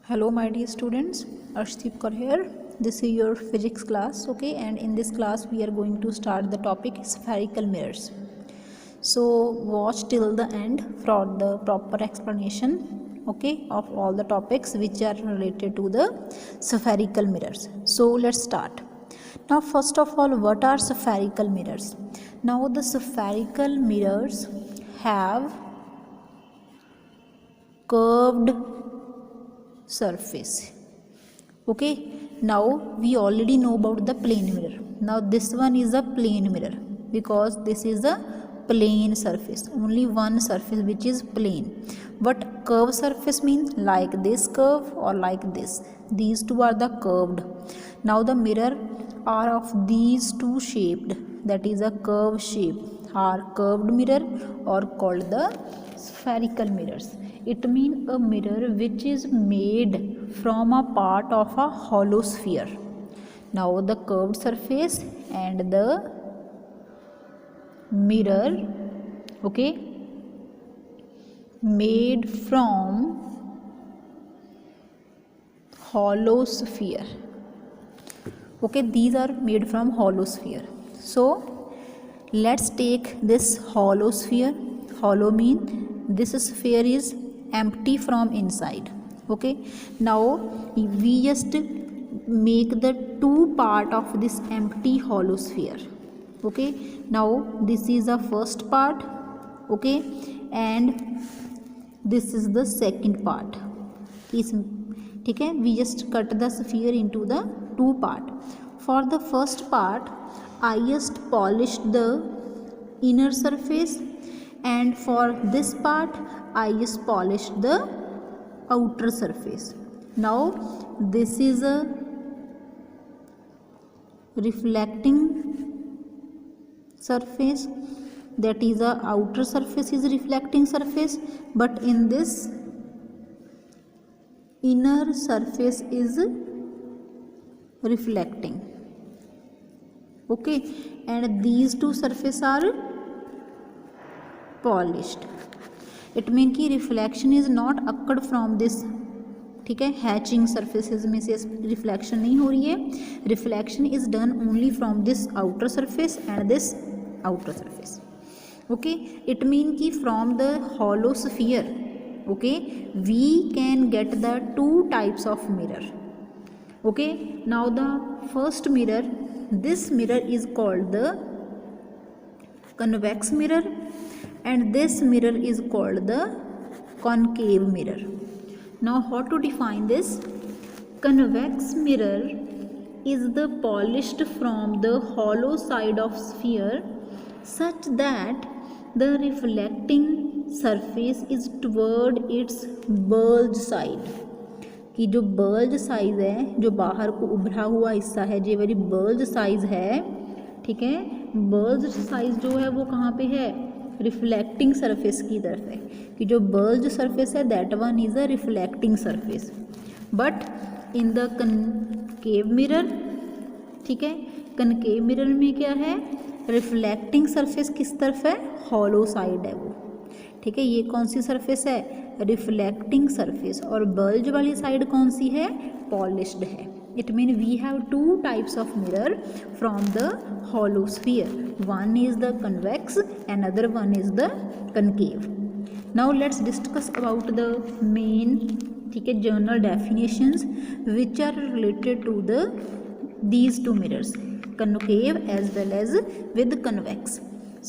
Hello my dear students, Arshdeep Kaur here. This is your physics class, okay, and in this class we are going to start the topic spherical mirrors. So watch till the end for the proper explanation, okay, of all the topics which are related to the spherical mirrors. So let's start. Now first of all, what are spherical mirrors? Now the spherical mirrors have curved surface. Okay, now we already know about the plane mirror. Now this one is a plane mirror because this is a plane surface, only one surface which is plane. But curved surface means like this curve or like this. These two are the curved. Now the mirror are of these two shaped, that is a curve shape, are curved mirror or called the spherical mirrors. It means a mirror which is made from a part of a hollow sphere. Now the curved surface and the mirror, okay, made from hollow sphere. Okay, these are made from hollow sphere. So let's take this hollow sphere. Hollow mean this sphere is empty from inside. Okay, now we just make the two part of this empty hollow sphere. Okay, now this is the first part, okay, and this is the second part. ठीक है, we just cut the sphere into the two part. For the first part I just polished the inner surface, and for this part I just polished the outer surface. Now this is a reflecting surface, that is a outer surface is reflecting surface, but in this inner surface is reflecting. Okay, and these two surfaces are polished. It means कि reflection is not occurred from this, ठीक है, hatching surfaces में से reflection नहीं हो रही है. Reflection is done only from this outer surface and this outer surface. Okay, it means कि from the hollow sphere, okay, we can get the two types of mirror. Okay, now the first mirror, this mirror is called the convex mirror, and this mirror is called the concave mirror. Now how to define this? Convex mirror is the polished from the hollow side of sphere such that the reflecting surface is toward its bulge side. कि जो bulge size है, जो बाहर को उभरा हुआ हिस्सा है, जो वाली bulge size है, ठीक है, bulge size जो है वो कहाँ पे है? रिफ्लेक्टिंग सरफेस की तरफ है, कि जो बल्ज सरफेस है that one is a reflecting surface. But in the concave mirror, ठीक है, कनकेव मिरर में क्या है? रिफ्लेक्टिंग सरफेस किस तरफ है? हॉलो साइड है वो, ठीक है. ये कौन सी सरफेस है? Reflecting surface. और बल्ज वाली साइड कौन सी है? पॉलिश्ड है. It means we have two types of mirror from the hollow sphere. One is the convex, another one is the concave. Now let's discuss about the main, ठीक है, general definitions which are related to the these two mirrors, concave as well as with convex.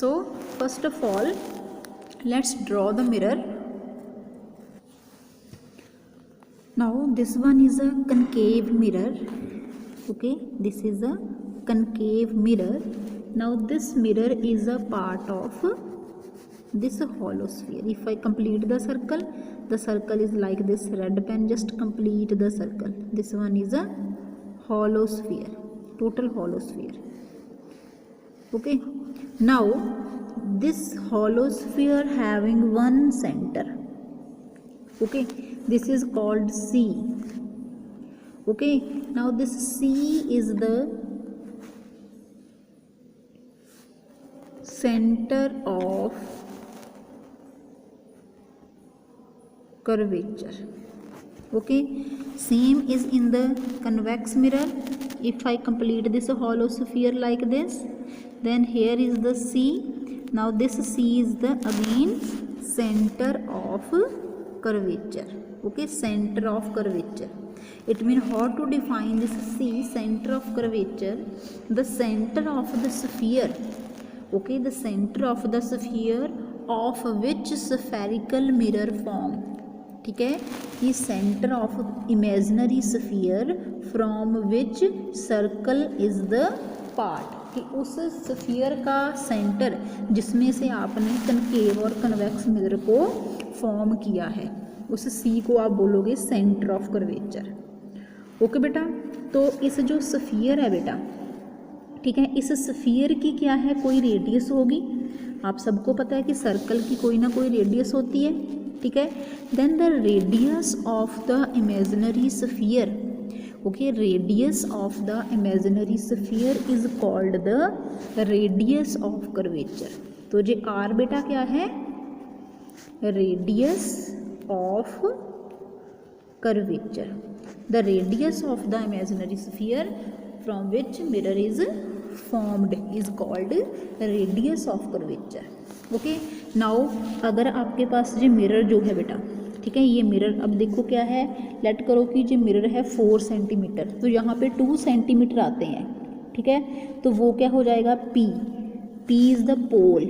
So first of all, let's draw the mirror. Now this one is a concave mirror. Okay, this is a concave mirror. Now this mirror is a part of this hollow sphere. If I complete the circle is like this. Red pen just complete the circle. This one is a hollow sphere, total hollow sphere. Okay, now this hollow sphere having one center. Okay, this is called C. Okay, now this C is the center of curvature. Okay, Same is in the convex mirror. If I complete this hollow sphere like this, then here is the C. Now this C is the again center of curvature. Okay, center of curvature. It means how to define this C, center of curvature. The center of the sphere, okay, the center of the sphere of which spherical mirror form. ठीक है, ये centre of imaginary sphere from which circle is the part, कि उस sphere का centre जिसमें से आपने concave और कन्वेक्स मिरर को फॉर्म किया है, उस सी को आप बोलोगे सेंटर ऑफ कर्वेचर। ओके बेटा, तो इस जो स्फीयर है बेटा, ठीक है, इस स्फीयर की क्या है, कोई रेडियस होगी। आप सबको पता है कि सर्कल की कोई ना कोई रेडियस होती है, ठीक है। Then the radius of the imaginary sphere, okay, radius of the imaginary sphere is called the radius of curvature. तो जे आर बेटा क्या है, radius of curvature, the radius of the imaginary sphere from which mirror is formed is called radius of curvature. Okay, now अगर आपके पास जो mirror जो है बेटा, ठीक है, ये मिरर अब देखो क्या है, लेट करो कि जो मिरर है 4 सेंटीमीटर, तो यहाँ पे 2 सेंटीमीटर आते हैं, ठीक है, तो वो क्या हो जाएगा P, P is the pole.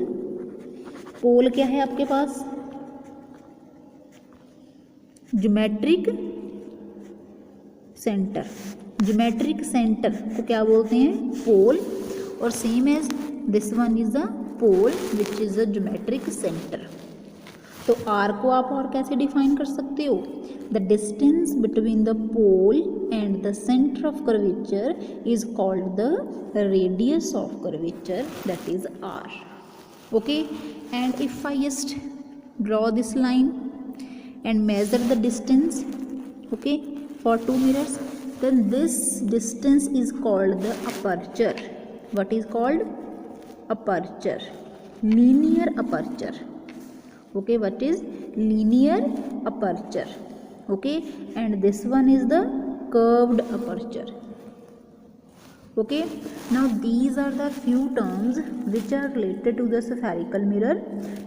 Pole क्या है आपके पास, ज्योमेट्रिक सेंटर, ज्योमेट्रिक सेंटर को क्या बोलते हैं, पोल। और same as this one is the pole which is the geometric centre. तो आर को आप और कैसे डिफाइन कर सकते हो, the distance between the pole and the centre of curvature is called the radius of curvature, that is R. Okay, and if I just draw this line and measure the distance, okay, for 2 mirrors, then this distance is called the aperture. What is called aperture? Linear aperture. Okay, what is linear aperture? Okay, and this one is the curved aperture. Okay, now these are the few terms which are related to the spherical mirror.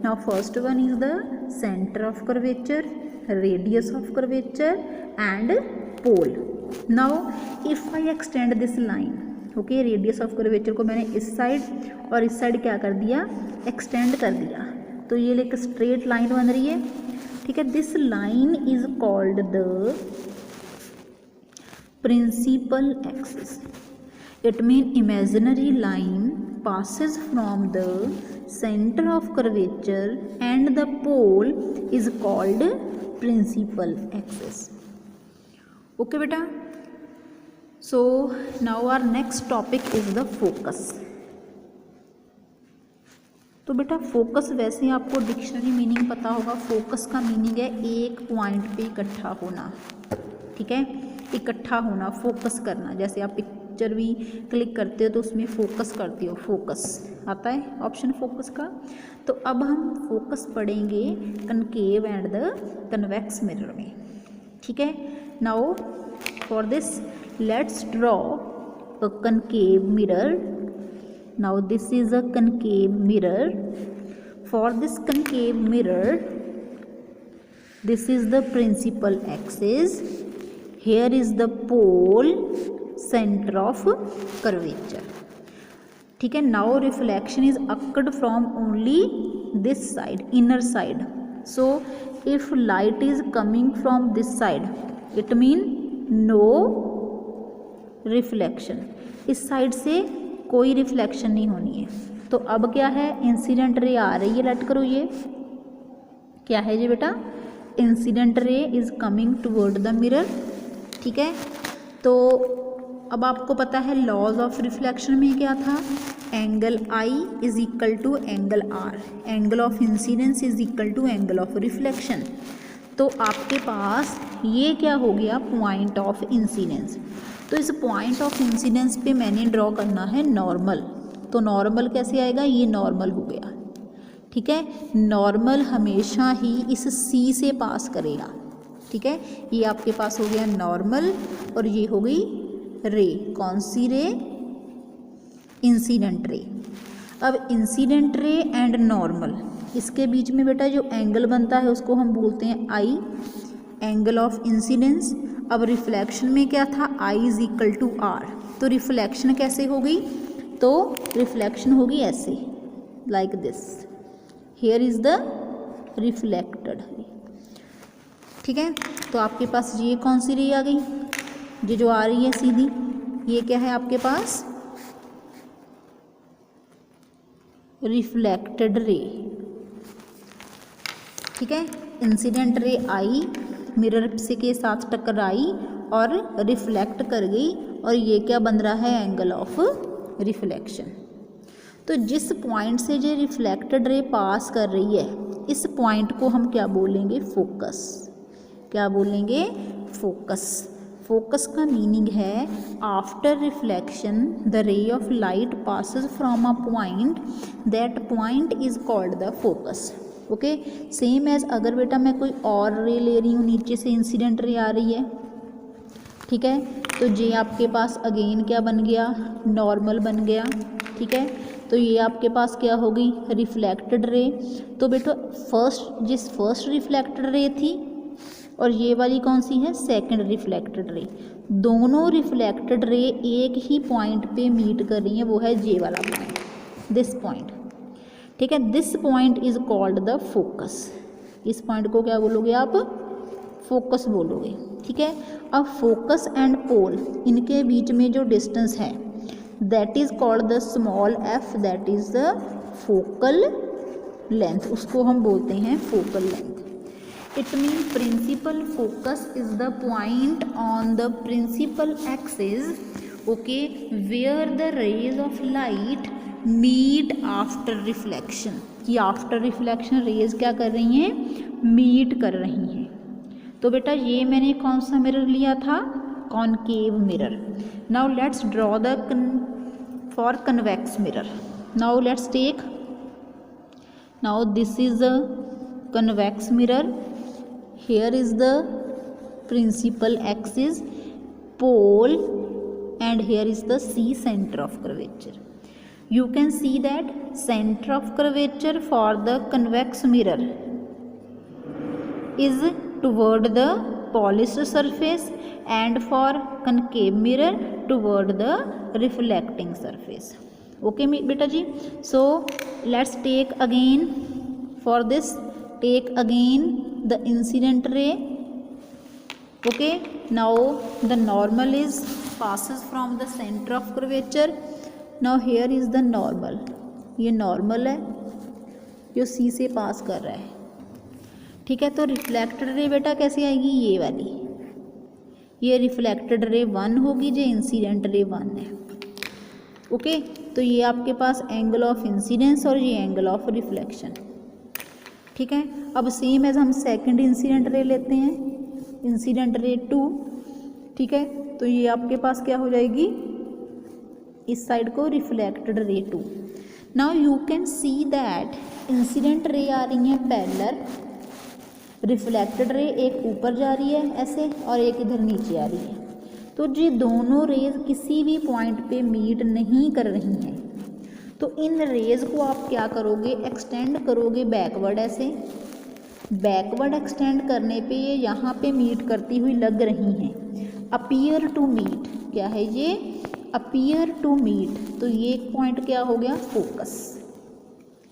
Now first one is the center of curvature, radius of curvature and pole. Now if I extend this line, okay, radius of curvature को मैंने इस side और इस side क्या कर दिया, extend कर दिया, तो ये एक स्ट्रेट लाइन बन रही है, ठीक है। This line is called the principal axis. It means imaginary line passes from the center of curvature and the pole is called principal axis. Okay beta, so now our next topic is the focus. तो बेटा focus वैसे आपको dictionary meaning पता होगा, focus का meaning है एक point पे इकट्ठा होना, ठीक है, इकट्ठा होना, फोकस करना। जैसे आप पिक्चर भी क्लिक करते हो तो उसमें फोकस करते हो, फोकस आता है ऑप्शन फोकस का। तो अब हम फोकस पढ़ेंगे concave and the convex mirror में, ठीक है। Now for this let's draw a concave mirror. Now this is a concave mirror. For this concave mirror, this is the principal axis, here is the pole, center of curvature, ठीक है। now reflection is occurred from only this side, inner side, so if light is coming from this side it mean no reflection, इस side से कोई reflection नहीं होनी है। तो अब क्या है, इंसिडेंट रे आ रही है, लेट करो ये क्या है जी बेटा, incident ray is coming toward the mirror, ठीक है। तो अब आपको पता है लॉज ऑफ रिफ्लेक्शन में क्या था, angle I is equal to angle R, angle of incidence is equal to angle of reflection. तो आपके पास ये क्या हो गया, पॉइंट ऑफ इंसिडेंस। तो इस पॉइंट ऑफ इंसिडेंस पे मैंने ड्रॉ करना है नॉर्मल। तो नॉर्मल कैसे आएगा, ये नॉर्मल हो गया, ठीक है। नॉर्मल हमेशा ही इस सी से पास करेगा, ठीक है, ये आपके पास हो गया नॉर्मल और ये हो गई रे। कौन सी रे? Incident ray. अब इंसिडेंट रे एंड नॉर्मल, इसके बीच में बेटा जो एंगल बनता है उसको हम बोलते हैं आई, एंगल ऑफ इंसिडेंस। अब रिफ्लेक्शन में क्या था? आई इज इक्वल टू आर। तो रिफ्लेक्शन कैसे होगी? तो रिफ्लेक्शन होगी ऐसे, like this, here is the reflected. ठीक है, तो आपके पास ये कौन सी रे आ गई? ये जो आ रही है सीधी, ये क्या है आपके पास? Reflected ray. ठीक है, इंसिडेंट रे आई, मिरर से के साथ टकराई और रिफ्लेक्ट कर गई, और ये क्या बन रहा है? Angle of reflection. तो जिस पॉइंट से ये रिफ्लेक्टेड रे पास कर रही है, इस पॉइंट को हम क्या बोलेंगे? फोकस। क्या बोलेंगे? फोकस। फोकस का मीनिंग है after reflection the ray of light passes from a point, that point is called the focus. Okay, same as अगर बेटा मैं कोई और रे ले रही हूँ, नीचे से इंसिडेंट रे आ रही है, ठीक है, तो ये आपके पास अगेन क्या बन गया? नॉर्मल बन गया। ठीक है, तो ये आपके पास क्या हो गई? Reflected ray. तो बेटा फर्स्ट रिफ्लेक्टेड रे थी और ये वाली कौन सी है? Second reflected ray. दोनों रिफ्लेक्टेड रे एक ही पॉइंट पे मीट कर रही हैं, वो है जे वाला पॉइंट, दिस पॉइंट। ठीक है, this point is called the focus. इस पॉइंट को क्या बोलोगे आप? फोकस बोलोगे। ठीक है, अब फोकस एंड पोल, इनके बीच में जो डिस्टेंस है that is called the small F, that is the focal length, उसको हम बोलते हैं focal length. It mean principal focus is the point on the principal axis, okay, where the rays of light meet after reflection. कि after reflection rays क्या कर रही हैं? Meet कर रही हैं। तो बेटा ये मैंने कौन सा मिरर लिया था? Concave mirror. Now let's draw the for convex mirror. Now let's take, now this is a convex mirror, here is the principal axis, pole, and here is the C, center of curvature. You can see that center of curvature for the convex mirror is toward the polished surface and for concave mirror toward the reflecting surface. Okay beta ji, so let's take again, for this take again the incident ray. Okay, now the normal is passes from the center of curvature. Now here is the normal, ये normal है जो C से पास कर रहा है। ठीक है, तो रिफ्लेक्टेड रे बेटा कैसे आएगी? ये वाली, ये रिफ्लेक्टेड रे 1 होगी, जो इंसिडेंट रे 1 है। ओके, तो ये आपके पास एंगल ऑफ इंसिडेंस और ये एंगल ऑफ रिफ्लेक्शन। ठीक है, अब सेम एज हम सेकंड इंसिडेंट रे लेते हैं, इंसिडेंट रे 2। ठीक है, तो ये आपके पास क्या हो जाएगी? इस साइड को reflected ray 2। Now you can see that incident ray आ रही है पैरेलल, रिफ्लेक्टेड रे एक ऊपर जा रही है ऐसे और एक इधर नीचे आ रही है। तो ये दोनों रेज किसी भी पॉइंट पे मीट नहीं कर रही हैं, तो इन रेज को आप क्या करोगे? एक्सटेंड करोगे बैकवर्ड ऐसे। बैकवर्ड एक्सटेंड करने पे ये यहाँ पे मीट करती हुई लग रही हैं। अपीयर टू मीट, क्या है ये? Appear to meet. तो ये एक पॉइंट क्या हो गया? फोकस।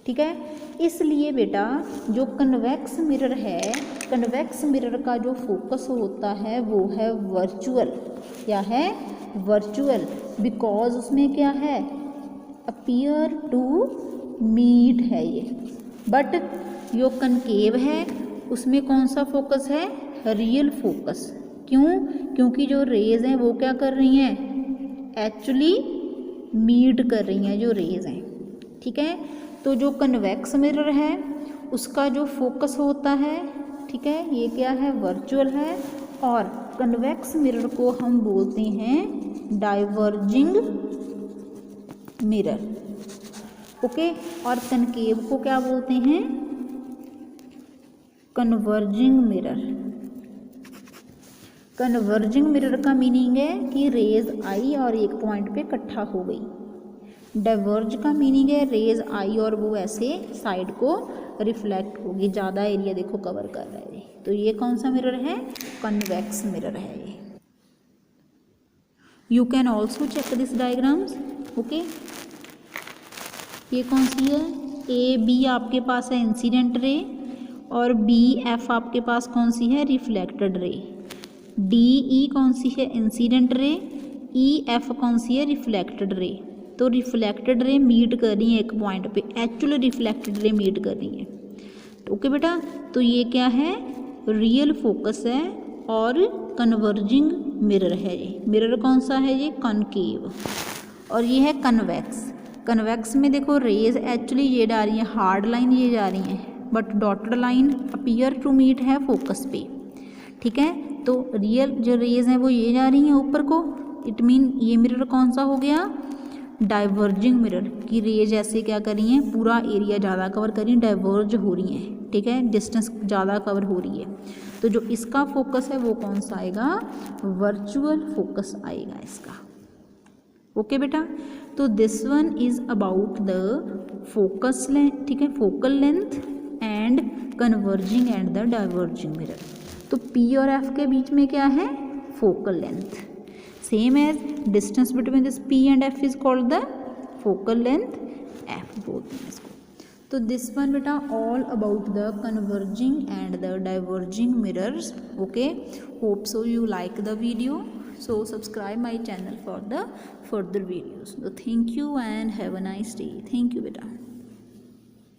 ठीक है, इसलिए बेटा जो कन्वेक्स मिरर है, कन्वेक्स मिरर का जो फोकस होता है वो है वर्चुअल। क्या है? वर्चुअल, बिकॉज उसमें क्या है? अपीयर टू मीट है ये। बट जो कनकेव है उसमें कौन सा फोकस है? Real focus. क्यों? क्योंकि जो रेज हैं वो क्या कर रही हैं? एक्चुअली मीट कर रही हैं जो रेज हैं। ठीक है, तो जो कन्वेक्स मिरर है उसका जो फोकस होता है, ठीक है, ये क्या है? वर्चुअल है। और कन्वेक्स मिरर को हम बोलते हैं डाइवर्जिंग मिरर। ओके, और कनकेव को क्या बोलते हैं? Converging mirror. कन्वर्जिंग मिरर का मीनिंग है कि रेज आई और एक पॉइंट पे इकट्ठा हो गई। डाइवर्ज का मीनिंग है रेज आई और वो ऐसे साइड को रिफ्लेक्ट होगी, ज़्यादा एरिया देखो कवर कर रहा है। तो ये कौन सा मिरर है? कन्वेक्स मिरर है ये। You can also check this diagrams. Okay, ये कौन सी है? ए बी आपके पास है इंसिडेंट रे और बी एफ आपके पास कौन सी है? Reflected ray. डी ई कौन सी है? Incident ray. ई एफ कौन सी है? Reflected ray. तो रिफ्लेक्टेड रे मीट कर रही है एक पॉइंट पे, एक्चुअली रिफ्लेक्टेड रे मीट कर रही है। ओके बेटा, तो ये क्या है? रियल फोकस है और कन्वर्जिंग मिरर है। ये मिरर कौन सा है? ये कॉनकेव। और ये है कन्वेक्स। कन्वेक्स में देखो रेज एक्चुअली ये जा रही है, हार्ड लाइन ये जा रही है, but dotted line appear to meet है फोकस पे। ठीक है, तो रियल जो रेज हैं वो ये जा रही हैं ऊपर को। इट मीन ये मिरर कौन सा हो गया? डाइवर्जिंग मिरर की रेज ऐसे क्या कर रही हैं? पूरा एरिया ज़्यादा कवर कर रही हैं, डाइवर्ज हो रही हैं। ठीक है, डिस्टेंस ज़्यादा कवर हो रही है। तो जो इसका फोकस है वो कौन सा आएगा? वर्चुअल फोकस आएगा इसका। ओके बेटा, तो this one is about the focus length. ठीक है, focal length and converging and the diverging mirror. तो पी और एफ के बीच में क्या है? Focal length. Same as distance between this P and F is called the focal length F बोलते हैं इसको। तो दिस वन बेटा all about the converging and the diverging mirrors. Okay, hope so you like the video. So subscribe my channel for the further videos. So thank you and have a nice day. Thank you beta.